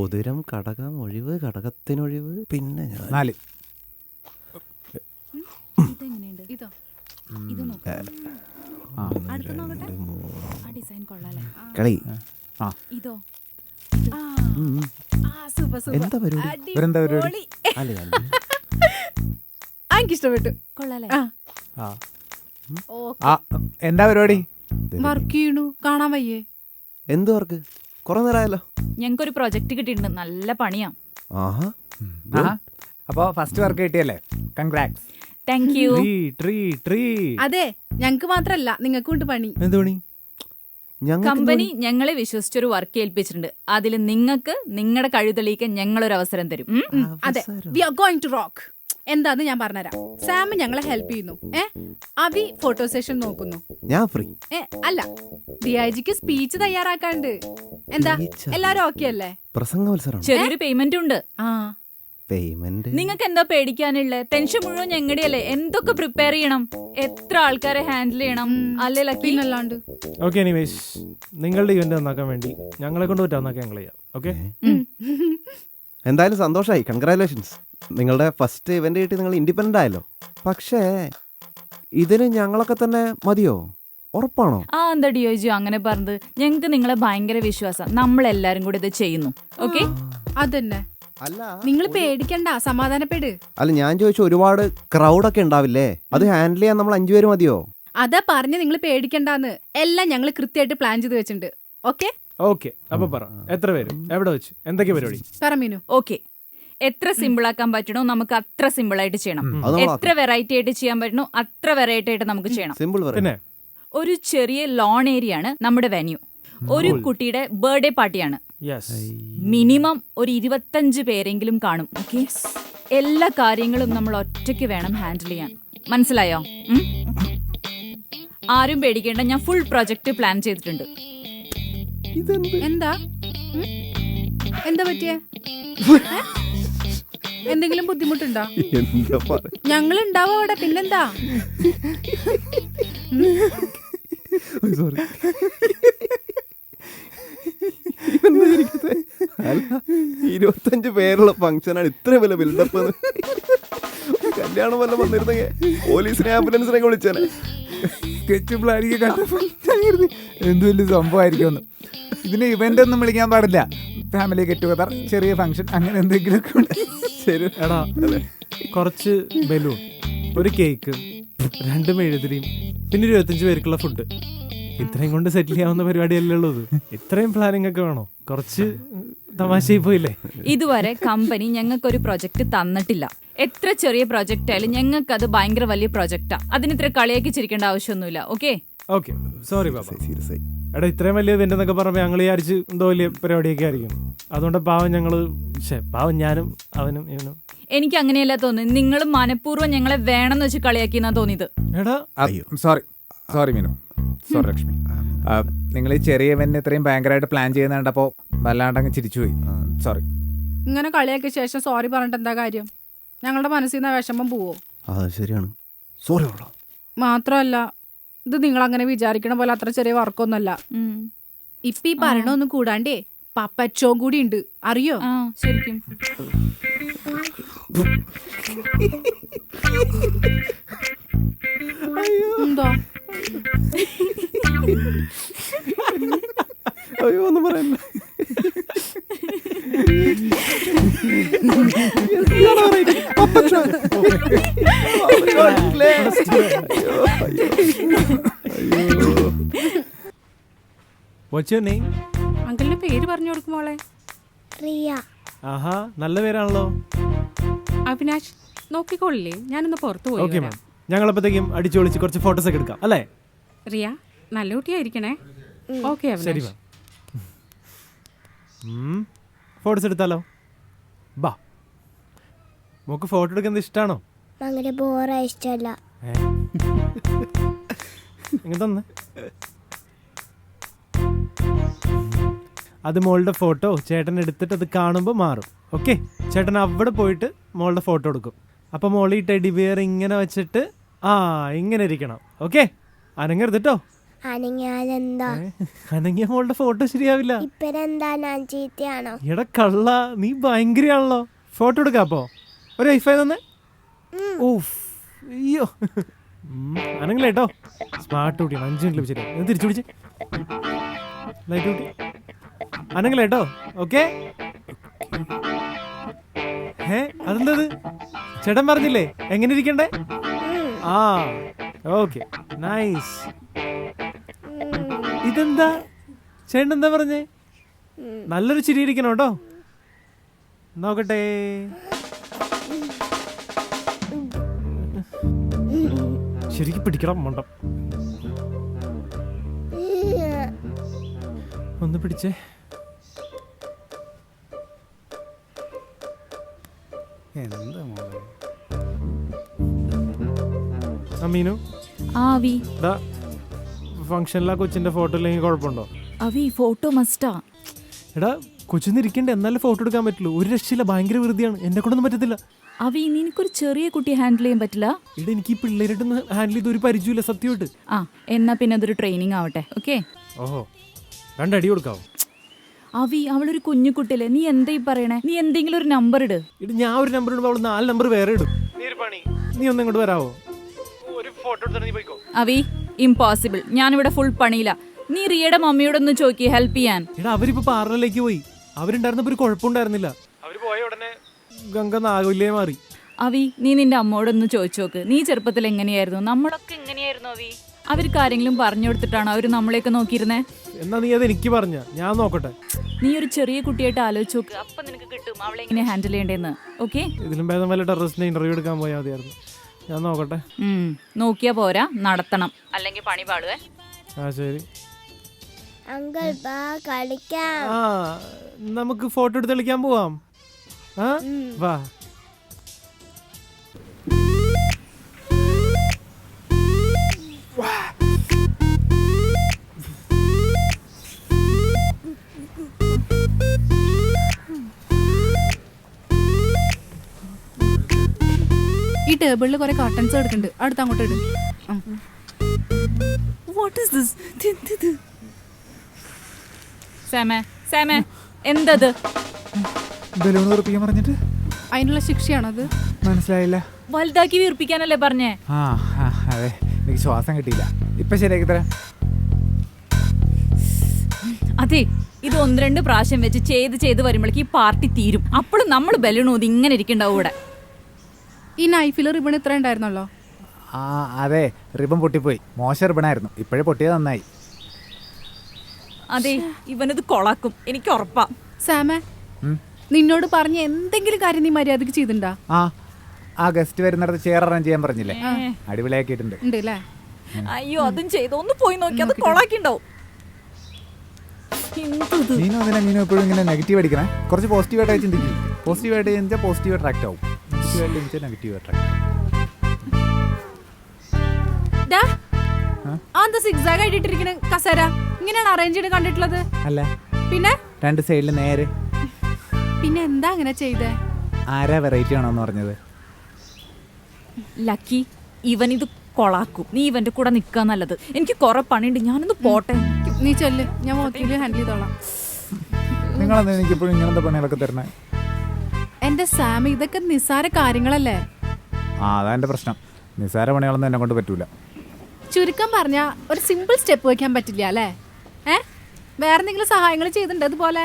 ഉതിരം, കടകം, ഒഴിവ്, കടകത്തിനൊഴിവ്, പിന്നെ ഞാൻ 4. ഇതെങ്ങനെയുണ്ട്? ഇതോ? ഇത് നോക്ക്. അടുത്ത നോക്കട്ടെ. ആ ഡിസൈൻ കൊള്ളാല്ലേ? കളി. ഇതോ? Super super. എന്താ പരിപാടി? ഇവരെന്താ പരിപാടി? അടിപൊളി. അല്ല എനിക്കിഷ്ടപ്പെട്ടു. കൊള്ളാല്ലേ? എന്താ പരിപാടി? വർക്ക് ചെയ്യണു, കാണാൻ വയ്യേ? എന്ത് വർക്ക്? കുറെ നേരമായല്ലോ. ഞങ്ങൾക്കൊരു പ്രൊജക്ട് കിട്ടിയിട്ടുണ്ട്. നല്ല പണിയാ. ആഹാ. അപ്പൊ ഫസ്റ്റ് വർക്ക് കിട്ടിയല്ലേ? കൺഗ്രാറ്റ്സ്. Thank you. അതെ, ഞങ്ങക്ക് മാത്രല്ല നിങ്ങൾക്കും ഉണ്ട് പണി. എന്ത് പണി? കമ്പനി ഞങ്ങളെ വിശ്വസിച്ചൊരു വർക്ക് ഏൽപ്പിച്ചിട്ടുണ്ട്. അതിൽ നിങ്ങൾക്ക് നിങ്ങളുടെ കഴിവ് തെളിയിക്കാൻ ഞങ്ങളൊരു അവസരം തരും. അതെ, we are going to rock. എന്താന്ന് ഞാൻ പറഞ്ഞുതരാം. സാം ഞങ്ങളെ ഹെൽപ്പ് ചെയ്യുന്നു. അവി ഫോട്ടോ സെഷൻ നോക്കുന്നു. ഞാൻ ഫ്രീ. അല്ല, DIGക്ക് സ്പീച്ച് തയ്യാറാക്കാണ്ട്. എന്താ, എല്ലാരും ഓക്കെ അല്ലേ? പ്രസംഗ മത്സരം. ചെറിയൊരു പേയ്മെന്റ് ഉണ്ട്. പേയ്മെന്റ് നിങ്ങൾക്ക് എന്താ പേടിക്കാനുള്ള? ടെൻഷൻ മുഴുവൻ ഞങ്ങളുടെയല്ലേ. എന്തൊക്കെ പ്രിപ്പയർ ചെയ്യണം, എത്ര ആൾക്കാരെ ഹാൻഡിൽ ചെയ്യണം, അല്ലേ ലക്കി? പിന്നല്ലാണ്ട്. ഓക്കെ, എനിവേസ് നിങ്ങളുടെ ഇവന്റ് നന്നാക്കാൻ വേണ്ടി ഞങ്ങളെ കൊണ്ട് പറ്റാന്നൊക്കെ ഞങ്ങൾ ചെയ്യാം. ഓക്കെ, എന്തായാലും സന്തോഷമായി. കൺഗ്രാറ്റുലേഷൻസ്. നിങ്ങളുടെ ഫസ്റ്റ് ഇവന്റ് കിട്ടി, നിങ്ങൾ ഇൻഡിപെൻഡന്റ് ആയല്ലോ. പക്ഷേ ഇതിന് ഞങ്ങളൊക്കെ തന്നെ മതിയോ? ഉറപ്പാണോ? എന്താ DIG അങ്ങനെ പറഞ്ഞത്? ഞങ്ങൾക്ക് നിങ്ങളെ ഭയങ്കര വിശ്വാസം. നമ്മളെല്ലാരും കൂടി ഇത് ചെയ്യുന്നു. ഓക്കെ, അതന്നെ. അല്ല, നിങ്ങൾ പേടിക്കണ്ട, സമാധാനപ്പെട്. അല്ല, ഞാൻ ചോദിച്ചു, ഒരുപാട് ക്രൗഡൊക്കെ ഉണ്ടാവില്ലേ? അത് ഹാൻഡിൽ ചെയ്യാൻ നമ്മൾ 5 പേര് മതിയോ? അതാ പറഞ്ഞ് നിങ്ങൾ പേടിക്കണ്ടാന്ന്. എല്ലാം ഞങ്ങൾ കൃത്യമായിട്ട് പ്ലാൻ ചെയ്ത് വെച്ചിട്ടുണ്ട്. Okay okay. അപ്പൊ പറ, എത്ര പേര്, എവിടെ വെച്ച്, എന്തൊക്കെ പരിപാടി? പറമീനു. ഓക്കെ. എത്ര സിമ്പിൾ ആക്കാൻ പറ്റണോ നമുക്ക് അത്ര സിമ്പിൾ ആയിട്ട് ചെയ്യണം. അത് നമ്മൾ എത്ര വെറൈറ്റി ആയിട്ട് ചെയ്യാൻ പറ്റണോ അത്ര വെറൈറ്റി ആയിട്ട് നമുക്ക് ചെയ്യണം. സിമ്പിൾ പിന്നെ ഒരു ചെറിയ ലോൺ ഏരിയ ആണ് നമ്മുടെ വെന്യൂ. ഒരു കുട്ടിയുടെ ബർത്ത്ഡേ പാർട്ടിയാണ്. യെസ്, മിനിമം ഒരു 25 പേരെങ്കിലും കാണും. ഓക്കെ, എല്ലാ കാര്യങ്ങളും നമ്മൾ ഒറ്റയ്ക്ക് വേണം ഹാൻഡിൽ ചെയ്യാൻ. മനസ്സിലായോ? ആരും പേടിക്കേണ്ട, ഞാൻ ഫുൾ പ്രൊജക്ട് പ്ലാൻ ചെയ്തിട്ടുണ്ട്. എന്താ എന്താ പറ്റിയേ? എന്തെങ്കിലും ബുദ്ധിമുട്ടുണ്ടോ? ഞങ്ങൾ ഉണ്ടാവും അവിടെ. പിന്നെന്താ? സോറി. 25 പേരുള്ള ഫംഗ്ഷനാണ്, ഇത്ര വലിയ ബിൽഡപ്പ്. കല്യാണം വല്ലതും വന്നിരുന്നെങ്കിൽ പോലീസിനെ ആംബുലൻസിനെ വിളിച്ചേനെ. സ്കെച്ച് പ്ലാനിങ് കണ്ടപ്പോൾ എന്ത് വലിയ സംഭവമായിരിക്കും. ഇതിന് ഇവന്റ് ഒന്നും വിളിക്കാൻ പാടില്ല. ഫാമിലി ഗെറ്റ് ടുഗദർ, ചെറിയ ഫംഗ്ഷൻ, അങ്ങനെ എന്തെങ്കിലുമൊക്കെ ഉണ്ട്. ശരി. എടാ, കുറച്ച് ബലൂൺ, ഒരു കേക്ക്, 2 മെഴുതിരിയും, പിന്നെ 25 പേർക്കുള്ള ഫുഡ്. ഇത്രയും കൊണ്ട് സെറ്റിൽ ചെയ്യാവുന്ന പരിപാടിയല്ലേ ഉള്ളത്. ഇത്രയും പ്ലാനിങ് ഒക്കെ വേണോ? കുറച്ച് തമാശയായി പോയില്ലേ? ഇതുവരെ കമ്പനി ഞങ്ങൾക്കൊരു പ്രൊജക്ട് തന്നിട്ടില്ല. എത്ര ചെറിയ പ്രൊജക്ട് ആയാലും ഞങ്ങൾക്ക് അത് ഭയങ്കര വലിയ പ്രൊജക്റ്റാ. അതിന് ഇത്ര കളിയാക്കി ചിരിക്കേണ്ട ആവശ്യമൊന്നുമില്ല. ഓക്കെ ഓക്കെ, സോറി ബാബ. സീരിയസ് ആയി. എടാ, ഇത്രയും വലിയ ഇവന്റ് എന്നൊക്കെ പറയുമ്പോൾ ഞങ്ങൾ വിചാരിച്ച് എന്തോ വലിയ പരിപാടിയൊക്കെ ആയിരിക്കും. അതുകൊണ്ട് പാവം ഞാനും അവനും ഇവനും. എനിക്ക് അങ്ങനെയല്ല തോന്നുന്നത്. നിങ്ങൾ മനഃപൂർവ്വം ഞങ്ങളെ വേണമെന്ന് വെച്ച് കളിയാക്കിയെന്നാ തോന്നിയത്. എടാ, സോറി മീനു, സോറി ലക്ഷ്മി. നിങ്ങൾ ഈ ചെറിയ ഇവന്റ് ഇത്രയും ഭയങ്കരമായിട്ട് പ്ലാൻ ചെയ്യുന്ന കണ്ടപ്പോ വല്ലാണ്ടങ്ങ് ചിരിച്ചുപോയി. സോറി. ഇങ്ങനെ കളിയാക്കിയ ശേഷം സോറി പറഞ്ഞിട്ട് എന്താ കാര്യം? ഞങ്ങളുടെ മനസ്സിൽ നിന്ന് വിഷമം പോവോ? ശരിയാണ്. സോറി. മാത്രമല്ല, ഇത് നിങ്ങൾ അങ്ങനെ വിചാരിക്കണ പോലെ അത്ര ചെറിയ വർക്കൊന്നുമല്ല. ഇപ്പൊ ഈ പറയണൊന്നും കൂടാണ്ടേ പപ്പച്ചോ കൂടി ഉണ്ട്, അറിയോ? ശരിക്കും എന്തോ? അയ്യോ, ഒന്നും പറയല്ല. What's your name? അങ്കിളിന്റെ പേര് പറഞ്ഞു കൊടുക്കുമോളെ. റിയ. ആഹാ, നല്ല പേരാണല്ലോ. അവിനാഷ്, നോക്കിക്കോളില്ലേ, ഞാനൊന്ന് പുറത്തു പോയി. ഓക്കെ മാം, ഞങ്ങളപ്പോഴത്തേക്കും അടിച്ചൊളിച്ച് കുറച്ച് ഫോട്ടോസ് ഒക്കെ എടുക്കാം അല്ലേ? റിയ, നല്ല കുട്ടിയായിരിക്കണേ. ഓക്കെ ശരി മാം. ഫോട്ടോസ് എടുത്താലോ? ബാ. മോക്ക് ഫോട്ടോ എടുക്കുന്നത് ഇഷ്ടമാണോ? അങ്ങനെ ബോറാ, ഇഷ്ടമല്ല. ഇങ്ങനെ തന്നെ. അത് മോളുടെ ഫോട്ടോ ചേട്ടൻ എടുത്തിട്ട് അത് കാണുമ്പോൾ മാറും. ഓക്കെ, ചേട്ടൻ അവിടെ പോയിട്ട് മോളുടെ ഫോട്ടോ എടുക്കും. അപ്പോൾ മോൾ ഈ ടെഡി ബിയർ ഇങ്ങനെ വെച്ചിട്ട് ഇങ്ങനെ ഇരിക്കണം. ഓക്കെ, അനങ്ങരുത് കേട്ടോ. അനങ്ങിയാലെന്താ? അനങ്ങിയ മോളുടെ ഫോട്ടോ ശരിയാവില്ല. ഇപ്പരെന്താ, ഞാൻ ചീത്തയാണോ? എടാ കള്ള, നീ ഭയങ്കരയാണല്ലോ. ഫോട്ടോ എടുക്കാപ്പോ ഒരു വൈഫൈ തന്നെ. ഓഫ്, അയ്യോ. അനങ്ങില്ലേട്ടോ, സ്മാർട്ട് കുട്ടിയാണ്. 5 മിനിറ്റ് ലഭിച്ചില്ല. തിരിച്ചു പിടിച്ച് ലൈറ്റ് കുട്ടി അനങ്ങില്ലേട്ടോ. ഓക്കെ. അതെന്തത്? ചേട്ടൻ പറഞ്ഞില്ലേ എങ്ങനെ ഇരിക്കണ്ടേ? ആ ഓക്കെ, നൈസ്. ഇതെന്താ ചേട്ടൻ എന്താ പറഞ്ഞേ? നല്ലൊരു ചിരി ഇരിക്കണം കേട്ടോ. നോക്കട്ടെ. ശരിക്കും പിടിക്കണം മണ്ടം. ഒന്ന് പിടിച്ചേ. എന്താ മോളെ? അമീനു, ആവി ഫംഗ്ഷനിലാ കൊച്ചിന്റെ ഫോട്ടോ ഇല്ലെങ്കിൽ കുഴപ്പമുണ്ടോ? അവി ഫോട്ടോ മസ്റ്റാ. എടാ കൊച്ചിന്നിരിക്കണ്ടേ, എന്നാലും ഫോട്ടോ എടുക്കാൻ പറ്റുള്ളൂ. ഒരു രക്ഷയില്ല, ഭയങ്കര വെറുതെയാണ്. എന്നെ കൊണ്ടൊന്നും പറ്റത്തില്ല. അവി നിനക്കൊരു ചെറിയ കുട്ടിയെ ഹാൻഡിൽ ചെയ്യാൻ പറ്റില്ല? ഇവിടെ എനിക്ക് ഈ പിള്ളേരായിട്ടൊന്നും ഹാൻഡിൽ ചെയ്ത് ഒരു പരിചയമില്ല സത്യമായിട്ട്. ആ എന്നാ പിന്നെ അതൊരു ട്രെയിനിങ് ആവട്ടെ. ഓക്കെ. ഓഹോ, 2 അടി കൊടുക്കാവോ? അവി അവളൊരു കുഞ്ഞു കുട്ടിയല്ലേ, നീ എന്താ ഈ പറയണേ? നീ എന്തെങ്കിലും ഒരു നമ്പർ ഇട്. ഇട്ട് ഞാൻ ഒരു നമ്പർ ഇടുമ്പോൾ അവള് 4 നമ്പർ വേറെ ഇടും. നീ ഒന്നും ഇങ്ങോട്ട് വരാവോ? ഒരു ഫോട്ടോ എടുത്തിട്ട് നീ പോയിക്കോ. അവി ഇംപോസിബിൾ, ഞാനിവിടെ ഫുൾ പണിയില്ല. നീ റിയയുടെ മമ്മിയോടൊന്ന് ചോദിക്കി ഹെൽപ്പ് ചെയ്യാൻ. എടാ അവരിപ്പോ പാർലറിലേക്ക് പോയി. അവരുണ്ടായിരുന്നപ്പോ ഒരു കുഴപ്പമുണ്ടായിരുന്നില്ല. അവര് പോയ ഉടനെ ഗംഗ നാഗവല്ലിയെ മാറി. അവി നീ നിന്റെ അമ്മോടൊന്ന് ചോദിച്ചു നോക്ക്, നീ ചെറുപ്പത്തിൽ എങ്ങനെയായിരുന്നു? നമ്മളൊക്കെ എങ്ങനെയായിരുന്നു അവി? അവർക്ക് ആരെങ്കിലും പറഞ്ഞു കൊടുത്തിട്ടാണോ അവര് നമ്മളെയൊക്കെ നോക്കിയിരുന്നേ? എന്നാ നീ അത് എനിക്ക് പറഞ്ഞ, ഞാൻ നോക്കട്ടെ. നീ ഒരു ചെറിയ കുട്ടിയായിട്ട് ആലോചിച്ച് നോക്ക്, അപ്പൊ നിനക്ക് കിട്ടും അവളെ എങ്ങനെ ഹാൻഡിൽ ചെയ്യേണ്ടതെന്ന്. ഓക്കെ. ഇതിലും ഭേദം വല്ല ടെററിസ്റ്റിനെ ഇന്റർവ്യൂ എടുക്കാൻ പോയാൽ മതിയായിരുന്നു. ഞാൻ നോക്കട്ടെ. നോക്കിയാ പോരാ, നടത്തണം, അല്ലെങ്കിൽ പണി പാടുവേ. ആ ശരി. അങ്കിൾ ബാ കളിക്കാം. ആ നമുക്ക് ഫോട്ടോ എടുത്ത് കളിക്കാൻ പോവാം. ആ വാ. ഈ ടേബിളിൽ കുറെ കർട്ടൻസ് എടുക്കുന്നുണ്ട്, അടുത്ത് അങ്ങോട്ട് ഇടും. സാമേ എന്തത്? ബലൂൺ ഉറപ്പിക്കാൻ പറഞ്ഞിട്ട് അതിനുള്ള ശിക്ഷയാണത്. മനസ്സിലായില്ല. വലുതാക്കി വീർപ്പിക്കാനല്ലേ പറഞ്ഞേ? ആ അതെ, എനിക്ക് ശ്വാസം കിട്ടിയില്ല. ഇപ്പൊ ശരിയാക്കി തരാം. അതെ, ഇത് 1-2 പ്രാവശ്യം വെച്ച് ചെയ്ത് വരുമ്പോഴേക്ക് ഈ പാർട്ടി തീരും. അപ്പോഴും നമ്മൾ ബലൂൺ ഊതി ഇങ്ങനെ ഇരിക്കണ്ടാവും ഇവിടെ. ഈ നൈഫിൽ റിബൺ ഇത്ര ഉണ്ടായിരുന്നല്ലോ. ആ അതെ, റിബൺ പൊട്ടിപ്പോയി. മോശം റിബണായിരുന്നു. ഇപ്പോഴേ പൊട്ടിയത് നന്നായി. അതെ, ഇവനത് കൊളാക്കും, എനിക്ക് ഉറപ്പാ. സാമേ, നിന്നോട് പറഞ്ഞ എന്തെങ്കിലും കാര്യം നീ മര്യാദക്ക് ചെയ്തിട്ടുണ്ടാ? ആ ഗസ്റ്റ് വരുന്നിടത്ത് ചെയർ അറേഞ്ച് ചെയ്യാൻ പറഞ്ഞില്ലേ, അടിപൊളിയാക്കിയിട്ടുണ്ട്. ഉണ്ട് അല്ലേ? അയ്യോ അതും ചെയ്തു, ഒന്ന് പോയി നോക്കി, അത് കൊളാക്കിണ്ടാവും. മീനു അതിനെ മീനു എപ്പോഴും ഇങ്ങനെ നെഗറ്റീവ് അടിക്കണേ. കുറച്ച് പോസിറ്റീവായിട്ട് ചിന്തിക്കും. പോസിറ്റീവായിട്ട് ചിന്തിച്ചാൽ പോസിറ്റീവ് അട്രാക്ട് ആവും. നെഗറ്റീവായിട്ട് ചിന്തിച്ചാൽ നെഗറ്റീവ് അട്രാക്ട്. സിഗ്സാഗ് ആയിട്ടിരിക്കണ കസേര ഇങ്ങനെയാണ് അറേഞ്ച് ചെയ്ത് കണ്ടിട്ടുള്ളത്? അല്ല, പിന്നെ 2 സൈഡിൽ നേരെ. പിന്നെ എന്താ അങ്ങനെ ചെയ്തേ? ആരാ വെറൈറ്റി ആണോന്ന് പറഞ്ഞത്? ലക്കി, ഇവൻ ഇത് കൊളാക്കും. നീ ഇവന്റെ കൂടെ നിൽക്കാൻ നല്ലത്. എനിക്ക് കുറെ പണിയുണ്ട്, ഞാനൊന്ന് പോട്ടെ. നീ ചെല്ല്, ഞാൻ മൊത്തത്തിൽ ഹാൻഡിൽ ചെയ്തോളാം. നിങ്ങളെന്താ എനിക്കിപ്പോഴും ഇങ്ങനത്തെ പണികളൊക്കെ തരണേ? എന്റെ സാം, ഇതൊക്കെ നിസ്സാര കാര്യങ്ങളല്ലേ? അതാ എൻ്റെ പ്രശ്നം. നിസ്സാര പണികളൊന്നും എന്നെ കൊണ്ട് പറ്റൂല. ചുരുക്കം പറഞ്ഞാ ഒരു സിമ്പിൾ സ്റ്റെപ്പ് വെക്കാൻ പറ്റില്ല അല്ലേ? വേറെ എന്തെങ്കിലും സഹായങ്ങൾ ചെയ്തിട്ടുണ്ട് അതുപോലെ?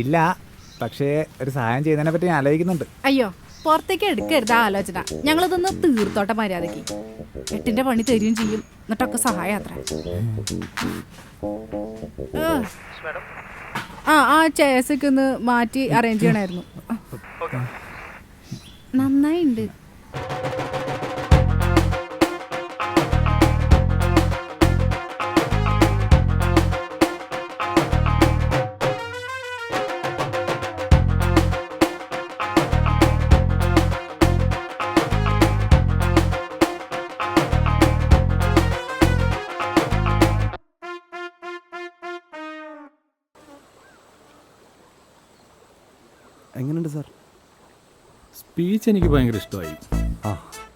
ഇല്ല, പക്ഷേ ഒരു സഹായം ചെയ്യുന്നതിനെ പറ്റി ഞാൻ ആലോചിക്കുന്നുണ്ട്. അയ്യോ, പുറത്തേക്ക് എടുക്കരുത് ആ ആലോചന. ഞങ്ങളിതൊന്ന് തീർത്തോട്ടെ മര്യാദക്ക്. 8ന്റെ പണി തരുകയും ചെയ്യും, എന്നിട്ടൊക്കെ സഹായം അത്ര. ആ ചേസൊക്കെ ഒന്ന് മാറ്റി അറേഞ്ച് ചെയ്യണമായിരുന്നു. നന്നായിണ്ട്. എങ്ങനെയുണ്ട് സാർ? സ്പീച്ച് എനിക്ക് ഭയങ്കര ഇഷ്ടമായി.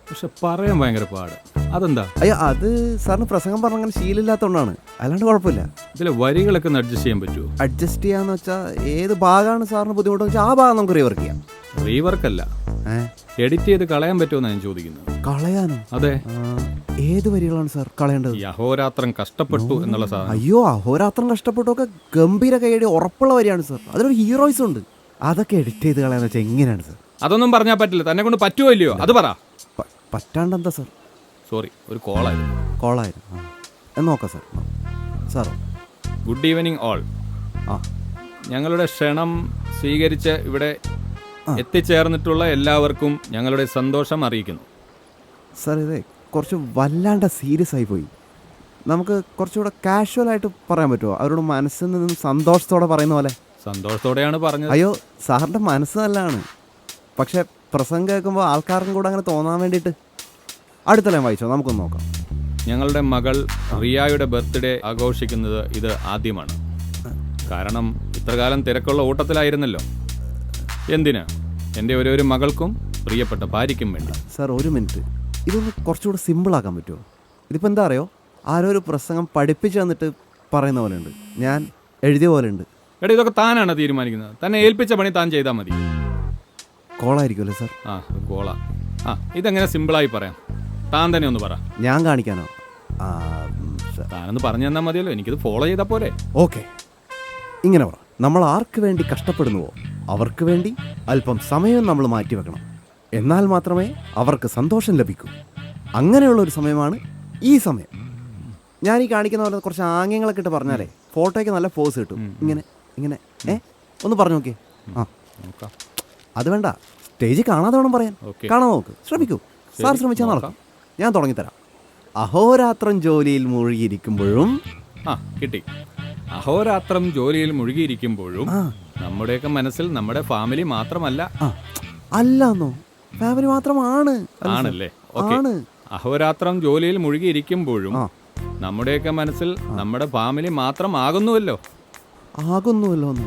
പക്ഷെ പറയാൻ ഭയങ്കര പാട്. അതെന്താ? അയ്യോ അത് സാറിന് പ്രസംഗം പറഞ്ഞ അങ്ങനെ ശീലമില്ലാത്തതുകൊണ്ടാണ്, അല്ലാണ്ട് കുഴപ്പമില്ല. ഇതിലെ വരികളൊക്കെ ഒന്ന് അഡ്ജസ്റ്റ് ചെയ്യാൻ പറ്റുമോ? അഡ്ജസ്റ്റ് ചെയ്യാന്ന് വെച്ചാൽ ഏത് ഭാഗമാണ് സാറിന് ബുദ്ധിമുട്ടെന്ന് വെച്ചാൽ ആ ഭാഗം നമുക്ക് റീവർക്ക് ചെയ്യാം. റീവർക്കല്ല, എഡിറ്റ് ചെയ്ത് കളയാൻ പറ്റുമെന്നാണ് ഞാൻ ചോദിക്കുന്നത്. കളയാനോ? അതെ. ഏത് വരികളാണ് സാർ കളയേണ്ടത്? ഈ അഹോരാത്രം കഷ്ടപ്പെട്ടു എന്നുള്ള സാധനം. അയ്യോ അഹോരാത്രം കഷ്ടപ്പെട്ടൊക്കെ ഗംഭീര കൈയടി ഉറപ്പുള്ള വരിയാണ് സാർ. അതിലൊരു ഹീറോയിസ് ഉണ്ട്. അതൊക്കെ എഡിറ്റ് ചെയ്ത് കളയാന്ന് വെച്ചാൽ എങ്ങനെയാണ് സാർ? അതൊന്നും പറഞ്ഞാൽ പറ്റില്ല. തന്നെ കൊണ്ട് പറ്റുമോ ഇല്ലയോ അത് പറ. പറ്റാണ്ട് എന്താ സാർ? സോറി, ഒരു കോളായിരുന്നു. കോളായിരുന്നു. എന്ന് നോക്കാം sir. Sir good evening all. ആ ഞങ്ങളുടെ ക്ഷണം സ്വീകരിച്ച് ഇവിടെ എത്തിച്ചേർന്നിട്ടുള്ള എല്ലാവർക്കും ഞങ്ങളുടെ സന്തോഷം അറിയിക്കുന്നു. സാർ ഇതേ കുറച്ച് വല്ലാണ്ട് സീരിയസ് ആയി പോയി. നമുക്ക് കുറച്ചുകൂടെ കാഷ്വലായിട്ട് പറയാൻ പറ്റുമോ? അവരോട് മനസ്സിൽ നിന്നും സന്തോഷത്തോടെ പറയുന്ന പോലെ. സന്തോഷത്തോടെയാണ് പറഞ്ഞത്. അയ്യോ സാറിൻ്റെ മനസ്സ് നല്ലതാണ്, പക്ഷെ പ്രസംഗം കേൾക്കുമ്പോൾ ആൾക്കാർക്കും കൂടെ അങ്ങനെ തോന്നാൻ വേണ്ടിയിട്ട്. അടുത്ത ലൈൻ വായിച്ചോ, നമുക്കൊന്ന് നോക്കാം. ഞങ്ങളുടെ മകൾ റിയായുടെ ബർത്ത്ഡേ ആഘോഷിക്കുന്നത് ഇത് ആദ്യമാണ്. കാരണം ഇത്രകാലം തിരക്കുള്ള ഓട്ടത്തിലായിരുന്നല്ലോ. എന്തിന്? എൻ്റെ ഒരു മകൾക്കും പ്രിയപ്പെട്ട ഭാര്യയ്ക്കും വേണ്ടി. സാർ ഒരു മിനിറ്റ്, ഇതൊന്ന് കുറച്ചുകൂടെ സിമ്പിളാക്കാൻ പറ്റുമോ? ഇതിപ്പോൾ എന്താ അറിയോ, ആരോ ഒരു പ്രസംഗം പഠിപ്പിച്ചു തന്നിട്ട് പറയുന്ന പോലെ ഉണ്ട്, ഞാൻ എഴുതിയ പോലെ ഉണ്ട്. എടാ ഇതൊക്കെ താനാണ് തീരുമാനിക്കുന്നത്. തന്നെ ഏൽപ്പിച്ച പണി താൻ ചെയ്താൽ മതി. കോളായിരിക്കുമല്ലേ സാർ? ആ കോള. ആ ഇതെങ്ങനെ സിമ്പിളായി പറയാം? താൻ തന്നെ ഒന്ന് പറ. ഞാൻ കാണിക്കാനോ? താനൊന്ന് പറഞ്ഞു തന്നാൽ മതിയല്ലോ, എനിക്കിത് ഫോളോ ചെയ്താൽ പോരെ. ഓക്കെ, ഇങ്ങനെ പറ. നമ്മൾ ആർക്ക് വേണ്ടി കഷ്ടപ്പെടുന്നുവോ അവർക്ക് വേണ്ടി അല്പം സമയം നമ്മൾ മാറ്റിവെക്കണം. എന്നാൽ മാത്രമേ അവർക്ക് സന്തോഷം ലഭിക്കൂ. അങ്ങനെയുള്ളൊരു സമയമാണ് ഈ സമയം. ഞാൻ ഈ കാണിക്കുന്ന പോലെ കുറച്ച് ആംഗ്യങ്ങളൊക്കെ ഇട്ട് പറഞ്ഞാലേ ഫോട്ടോയ്ക്ക് നല്ല പോസ് കിട്ടും. ഇങ്ങനെ ഇങ്ങനെ ഒന്ന് പറഞ്ഞു നോക്കിയേ. ആ അത് വേണ്ട, സ്റ്റേജിൽ കാണാതെ വേണം പറയാൻ. കാണാൻ നോക്ക്, ശ്രമിക്കൂ. സാർ ശ്രമിച്ചാൽ നടക്കാം. ഞാൻ തുടങ്ങിത്തരാം. അഹോരാത്രം ജോലിയിൽ മുഴുകിയിരിക്കുമ്പോഴും. ആ കിട്ടി. അഹോരാത്രം ജോലിയിൽ മുഴുകിയിരിക്കുമ്പോഴും നമ്മുടെയൊക്കെ മനസ്സിൽ നമ്മുടെ ഫാമിലി മാത്രമല്ല. അല്ലാന്നോ? ഫാമിലി മാത്രമാണ്. ആണല്ലേ? ഓക്കെ. അഹോരാത്രം ജോലിയിൽ മുഴുകിയിരിക്കുമ്പോഴും നമ്മുടെയൊക്കെ മനസ്സിൽ നമ്മുടെ ഫാമിലി മാത്രമാകുന്നുവല്ലോ. ആകുന്നുവല്ലോ എന്ന്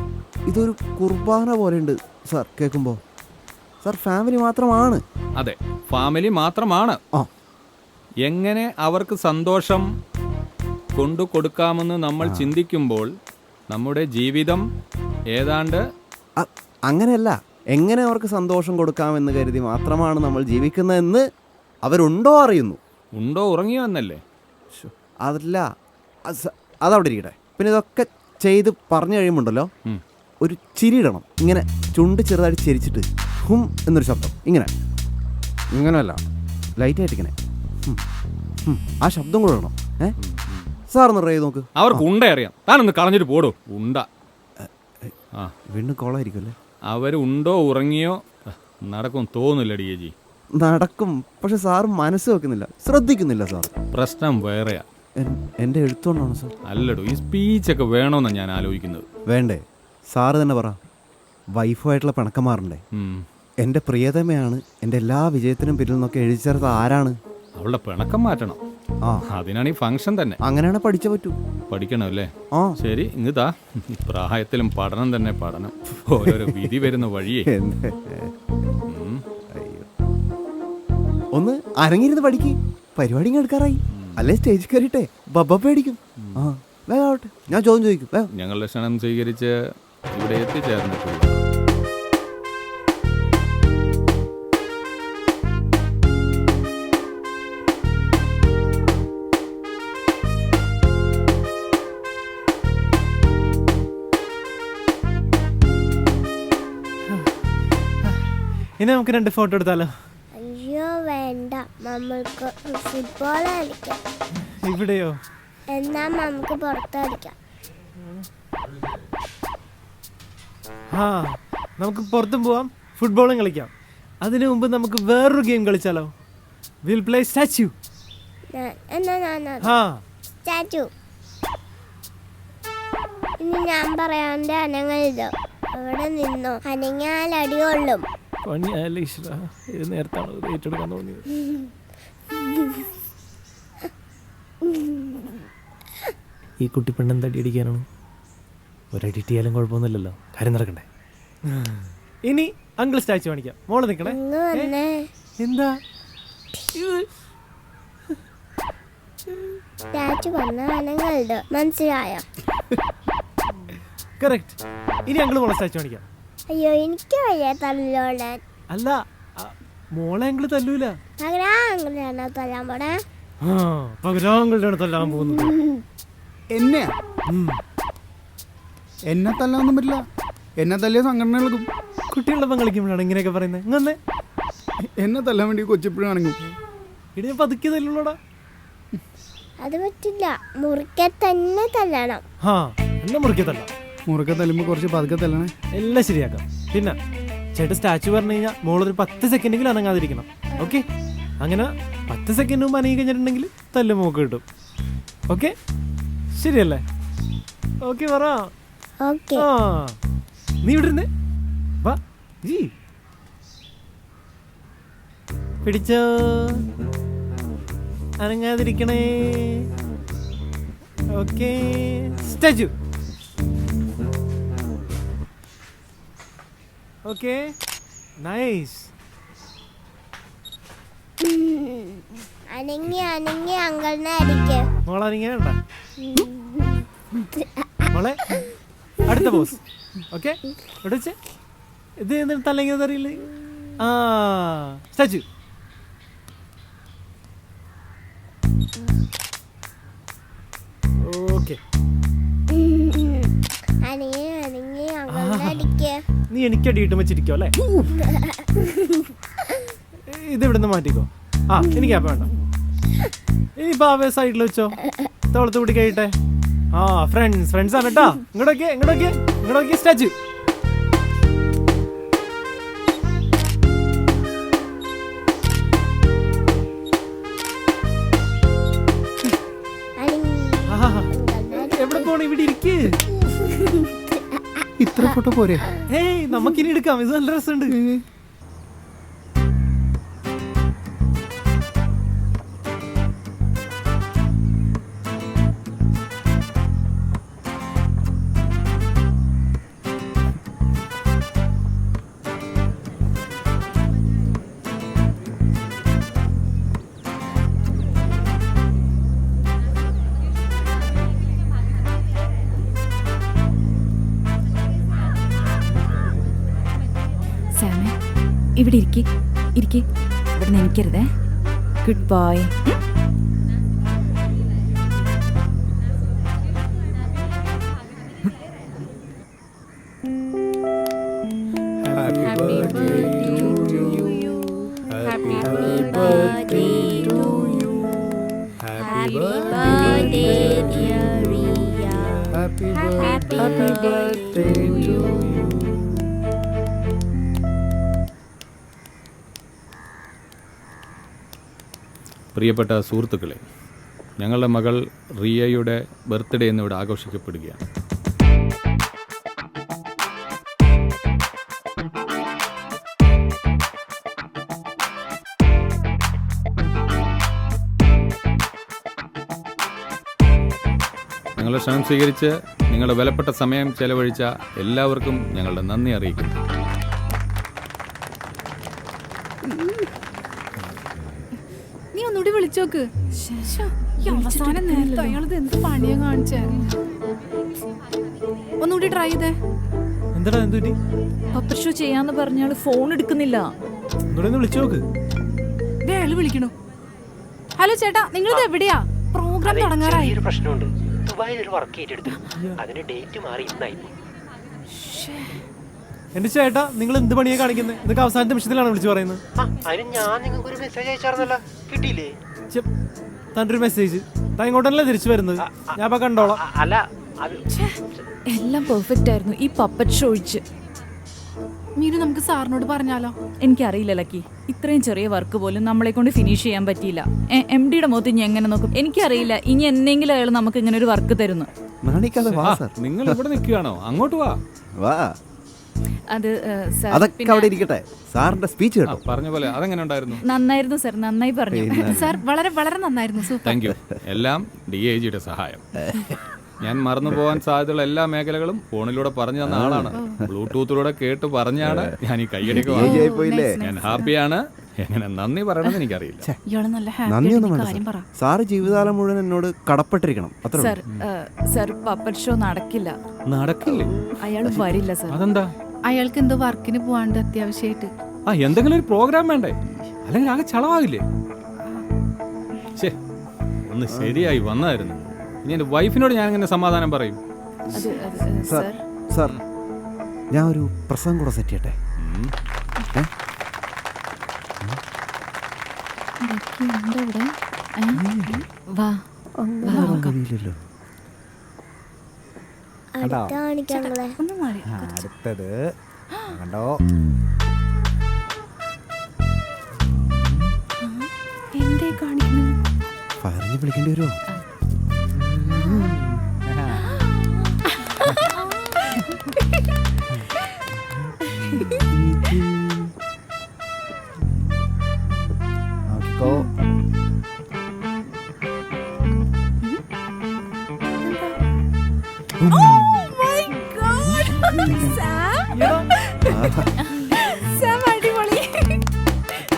ഇതൊരു കുർബാന പോലെ ഉണ്ട് സാർ കേൾക്കുമ്പോൾ. സാർ ഫാമിലി മാത്രമാണ്. അതെ, ഫാമിലി മാത്രമാണ്. എങ്ങനെ അവർക്ക് സന്തോഷം കൊണ്ടു കൊടുക്കാമെന്ന് നമ്മൾ ചിന്തിക്കുമ്പോൾ നമ്മുടെ ജീവിതം ഏതാണ്ട്. അങ്ങനെയല്ല, എങ്ങനെ അവർക്ക് സന്തോഷം കൊടുക്കാമെന്ന് കരുതി മാത്രമാണ് നമ്മൾ ജീവിക്കുന്നതെന്ന് അവരുണ്ടോ അറിയുന്നു. ഉണ്ടോ ഉറങ്ങിയോ എന്നല്ലേ? അതല്ല, അതവിടെ ഇരിക്കട്ടെ. പിന്നെ ഇതൊക്കെ ചെയ്ത് പറഞ്ഞു കഴിയുമ്പോണ്ടല്ലോ ഒരു ചിരിയിടണം. ഇങ്ങനെ ചുണ്ട് ചെറുതായിട്ട് ചിരിച്ചിട്ട് ഹും എന്നൊരു ശബ്ദം. ഇങ്ങനെയല്ല, ലൈറ്റായിട്ട് ഇങ്ങനെ ആ ശബ്ദം കൂടെ ഇടണം. സാറൊന്ന് ട്രൈ ചെയ്ത് നോക്ക്. അവർക്ക് ഉണ്ട അറിയാം, താനൊന്ന് കളഞ്ഞിട്ട് പോടോ. ഉണ്ട വീണ്ടും കോളായിരിക്കുമല്ലേ? അവർ ഉണ്ടോ ഉറങ്ങിയോ നടക്കും തോന്നില്ല ഡിജി. നടക്കും, പക്ഷെ സാറ് മനസ്സ് വെക്കുന്നില്ല, ശ്രദ്ധിക്കുന്നില്ല സാർ. പ്രശ്നം വേറെയാ. എൻ്റെ എഴുത്തുകൊണ്ടാണ് സാർ. അല്ലടോ, ഈ സ്പീച്ചൊക്കെ വേണമെന്നാണ് ഞാൻ ആലോചിക്കുന്നത്. വേണ്ടേ? സാറ് തന്നെ പറ. വൈഫുമായിട്ടുള്ള പിണക്കം മാറണ്ടേ? എൻ്റെ പ്രിയതമയാണ് എൻ്റെ എല്ലാ വിജയത്തിനും പിന്നിൽ നിന്നൊക്കെ എഴുതി ചേർത്ത് ആരാണ്? അവളുടെ പിണക്കം മാറ്റണം. അതിനാണ് ഈ ഫംഗ്ഷൻ തന്നെ. അങ്ങനെയാണ് പഠിച്ചേ പറ്റൂ. പഠിക്കണം അല്ലേ? ശരി, ഇങ്ങതാ. പ്രായത്തിലും പഠനം തന്നെ പഠനം. ഓരോരോ വിധി വരുന്ന വഴിയേ. ഒന്ന് അരങ്ങിരുന്ന് പഠിക്ക്. പരിപാടി എടുക്കാറായി. അല്ലേ സ്റ്റേജിൽ കയറിയിട്ടെ ബബ്ബ പേടിക്കും. വേഗാവട്ടെ, ഞാൻ ചോദ്യം ചോദിക്കും. ഞങ്ങളുടെ ക്ഷണം സ്വീകരിച്ച് ഇവിടെ എത്തിച്ചേർന്നിട്ടുള്ള ഇനി നമുക്ക് 2 ഫോട്ടോ എടുത്താലോ? അയ്യോ വേണ്ട, നമ്മൾക്ക് ഫുട്ബോൾ കളിക്കാം. ഇവിടെയോ? എന്നാ നമുക്ക് പുറത്തടിക്കാം. നമുക്ക് പുറത്തും പോവാം, ഫുട്ബോളും കളിക്കാം. അതിനു മുമ്പ് നമുക്ക് വേറൊരു ഗെയിം കളിച്ചാലോ? Will play statue. സ്റ്റാച്യു. ഇനി ഞാൻ പറയാണ്ട് അനങ്ങരുതോ. അവിടെ നിന്നോ, അനങ്ങിയാൽ അടികൊള്ളും. ഇത് നേരത്താണ് ഏറ്റെടുക്കാൻ തോന്നിയത്. ഈ കുട്ടി പെണ്ണെന്ത് അടി അടിക്കാനാണ്? ഒരടി ഇട്ടിയാലും കുഴപ്പമൊന്നുമില്ലല്ലോ, കാര്യം നടക്കണ്ടേ? ഇനി അങ്കിൾ സ്റ്റാച്ചു കാണിക്കാം. മോള് നിൽക്കണേ. എന്താ സ്റ്റാച്ചു പറഞ്ഞ അനങ്ങലുണ്ട്, മനസ്സിലായോ? കറക്റ്റ്. ഇനി ഞങ്ങൾ മോളെ സ്റ്റാച്ചു കാണിക്കാം. അയ്യോ, എനിക്ക് വയ്യ തല്ലോളാൻ. അല്ല മോളെ ഞങ്ങൾ തല്ലൂല. അങ്ങനെയാണോ തല്ലാൻ പോണേ? പകരാങ്കളുടെ തല്ലാൻ പോകുന്നത്. എന്നെയാ? എന്നെ തല്ലാനൊന്നും പറ്റില്ല. എന്നെ തല്ലിയ സംഘടന നൽകും. കുട്ടികളൊപ്പം കളിക്കുമ്പോഴാണ് ഇങ്ങനെയൊക്കെ പറയുന്നത്. ഇങ്ങനെ എന്നെ തല്ലാൻ വേണ്ടി കൊച്ചിപ്പോഴാണെങ്കിൽ ഇടി ഞാൻ പതുക്കെ തല്ലുള്ളൂടാ. അത് പറ്റില്ല, മുറിക്കെ തന്നെ തല്ലണം. എന്നെ മുറിക്കെ തല്ലാം. മുറുക്കെ തല്ലുമ്പോൾ കുറച്ച് പതുക്കെ തല്ലണേ. എല്ലാം ശരിയാക്കാം. പിന്നെ ചേട്ടൻ സ്റ്റാച്ചു പറഞ്ഞു കഴിഞ്ഞാൽ മോളൊരു 10 സെക്കൻഡെങ്കിലും അനങ്ങാതിരിക്കണം. ഓക്കെ? അങ്ങനെ 10 സെക്കൻഡ് മുമ്പ് അനങ്ങി കഴിഞ്ഞിട്ടുണ്ടെങ്കിൽ തല്ല് മോക്ക് കിട്ടും. ഓക്കെ? ശരിയല്ലേ? ഓക്കെ പറ. ഓക്കെ. ആ നീ ഇവിടെ ഇരുന്നേ. വാ ജി പിടിച്ചോ. അനങ്ങാതിരിക്കണേ. Okay statue. Okay nice. അനങ്ങി അനങ്ങി അങ്കിളിനെ അടിക്ക്. മോളനിങ്ങനെ വേണ്ട മോളെ. അടുത്ത ബോസ്. ഓക്കെ ഇവിടെ വെച്ച് ഇത് എന്നിട്ട് അല്ലെങ്കിൽ അറിയില്ലേ. ആ സ്റ്റാച്ചു. ഓക്കെ അനങ്ങി അനങ്ങി അങ്കിളിനെ അടിക്ക്. നീ എനിക്ക് അടിയിട്ട് വെച്ചിരിക്കോ അല്ലേ? ഇത് ഇവിടുന്ന് മാറ്റിക്കോ. എനിക്ക് അപ്പം വേണ്ട. ഇനിയിപ്പോ ആ സൈഡിൽ വെച്ചോ. തോളത്ത് കൂടി കഴിയട്ടെ. ഫ്രണ്ട്സ് ആണ് കേട്ടാ. ഇങ്ങോട്ടൊക്കെ സ്റ്റാച്ചു. എവിടെ പോണ? ഇവിടെ ഇരിക്ക്. ഇത്ര ഫോട്ടോ പോരെ? നമുക്കിനി എടുക്കാം. ഇത് നല്ല രസമുണ്ട്. സാമേ ഇവിടെ ഇരിക്കി. ഇവിടെ നിൽക്കരുതേ. Good boy. പ്രിയപ്പെട്ട സുഹൃത്തുക്കളെ, ഞങ്ങളുടെ മകൾ റിയയുടെ ബർത്ത്ഡേ എന്നിവിടെ ആഘോഷിക്കപ്പെടുകയാണ്. ഞങ്ങളുടെ ക്ഷണം സ്വീകരിച്ച് നിങ്ങളുടെ വിലപ്പെട്ട സമയം ചെലവഴിച്ച എല്ലാവർക്കും ഞങ്ങളുടെ നന്ദി അറിയിക്കുന്നു. നീ ഒന്നുകൂടി വിളിച്ചോക്ക്. അവസാനം നേരത്തെ അയാളത് എന്ത് പണിയാ കാണിച്ചേ. ഒന്നുകൂടി ട്രൈ ചെയ്തേ. എന്താടാ എന്തുപറ്റി? പപ്പർ ഷോ ചെയ്യാന്ന് പറഞ്ഞാൽ ഫോൺ എടുക്കുന്നില്ല. വിളിച്ചു നോക്ക്. അയാള് വിളിക്കണു. ഹലോ ചേട്ടാ, നിങ്ങളിത് എവിടെയാ? പ്രോഗ്രാം തുടങ്ങാറായി. പ്രശ്നമുണ്ട്. ദുബായിൽ ഒരു വർക്ക് ഏറ്റെടുത്തു. അതിന് ഡേറ്റ് മാറി ഇന്നായി. എന്റെ ചേട്ടാ, നിങ്ങൾ എന്ത് പണിയാ കാണിക്കുന്നത്? ഇതൊക്കെ അവസാനത്തെ നിമിഷത്തിലാണ് വിളിച്ചു പറയുന്നത്. അതിന് ഞാൻ നിങ്ങൾക്ക് ഒരു മെസ്സേജ് അയച്ചായിരുന്നല്ലോ, കിട്ടിയില്ലേ? തന്റെ ഒരു മെസ്സേജ് ഇങ്ങോട്ടല്ലേ തിരിച്ചു വരുന്നത്. ഞാൻ അപ്പൊ കണ്ടോളാം. അല്ല, എല്ലാം പെർഫെക്റ്റ് ആയിരുന്നു, ഈ പപ്പറ്റ് ഷോ ഒഴിച്ച്. മീനു, നമുക്ക് സാറിനോട് പറഞ്ഞാലോ? എനിക്കറിയില്ല ലക്കി, ഇത്രയും ചെറിയ വർക്ക് പോലും നമ്മളെ കൊണ്ട് ഫിനിഷ് ചെയ്യാൻ പറ്റിയില്ല. MDയുടെ മുഖത്ത് ഇനി എങ്ങനെ നോക്കും എനിക്കറിയില്ല. ഇനി എന്തെങ്കിലും അയാൾ നമുക്ക് ഇങ്ങനെ ഒരു വർക്ക് തരുന്നു. നിങ്ങൾ ഇവിടെ നിൽക്കുകയാണോ? അങ്ങോട്ട് വാ. അത് അതൊക്കെ അവിടെ ഇരിക്കട്ടെ. സാറിന്റെ സ്പീച്ച് കേട്ടോ. പറഞ്ഞ പോലെ അതെങ്ങനെ ഉണ്ടായിരുന്നു? നന്നായിരുന്നു സർ, നന്നായി പറഞ്ഞു സാർ. വളരെ വളരെ നന്നായിരുന്നു. സൂപ്പർ. Thank you. എല്ലാം DIGയുടെ സഹായം. ഞാൻ മറന്നു പോകാൻ സാധ്യതയുള്ള എല്ലാ മേഖലകളും ഫോണിലൂടെ പറഞ്ഞു തന്ന ആളാണ്. ബ്ലൂടൂത്തിലൂടെ കേട്ട് പറഞ്ഞാണ് ഞാൻ ഈ കയ്യടിക്ക്. ഞാൻ ഹാപ്പിയാണ്. എങ്ങനെ നന്ദി പറയണമെന്ന് എനിക്കറിയില്ല. ഇയാള് നല്ല നന്ദിയൊന്നും ഹാപ്പി വേണ്ട കാര്യം പറ. സാർ. സാറ് ജീവിതകാലം മുഴുവൻ എന്നോട് കടപ്പെട്ടിരിക്കണം. അത്ര സർ സർ പപ്പറ്റ് ഷോ നടക്കില്ല. നടക്കില്ലേ? അയാൾ വരില്ല സർ. അതെന്താ? അയാൾക്ക് എന്തോ വർക്കിന് പോവാണ്ട് അത്യാവശ്യമായിട്ട്. ആ എന്തെങ്കിലും ഒരു പ്രോഗ്രാം വേണ്ടേ? അല്ലെങ്കിൽ ആകെ ചളവാകില്ലേ? ശേ, ഒന്ന് ശരിയായി വന്നായിരുന്നു. ഇനി എൻ്റെ വൈഫിനോട് ഞാൻ എങ്ങനെ സമാധാനം പറയും? അത് സാർ സർ സാർ ഞാൻ ഒരു പ്രസംഗം കൂടെ സെറ്റ് ചെയ്യട്ടെ? വാ കഴിയില്ലല്ലോ. കണ്ടോ? അടുത്ത കാണിക്കാങ്ങളെ. ഒന്ന് മാറി. അടുത്തത് കണ്ടോ? എന്തേ കാണിക്കുന്നു? ഫയറിന് വിളിക്കേണ്ടി വരുമോ? നോക്കിക്കോ.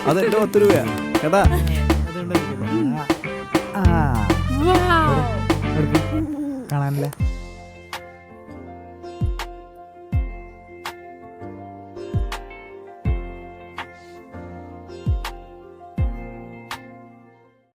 അതെന്റെ 10 രൂപയാ കേട്ടാ. കാണാനല്ലേ?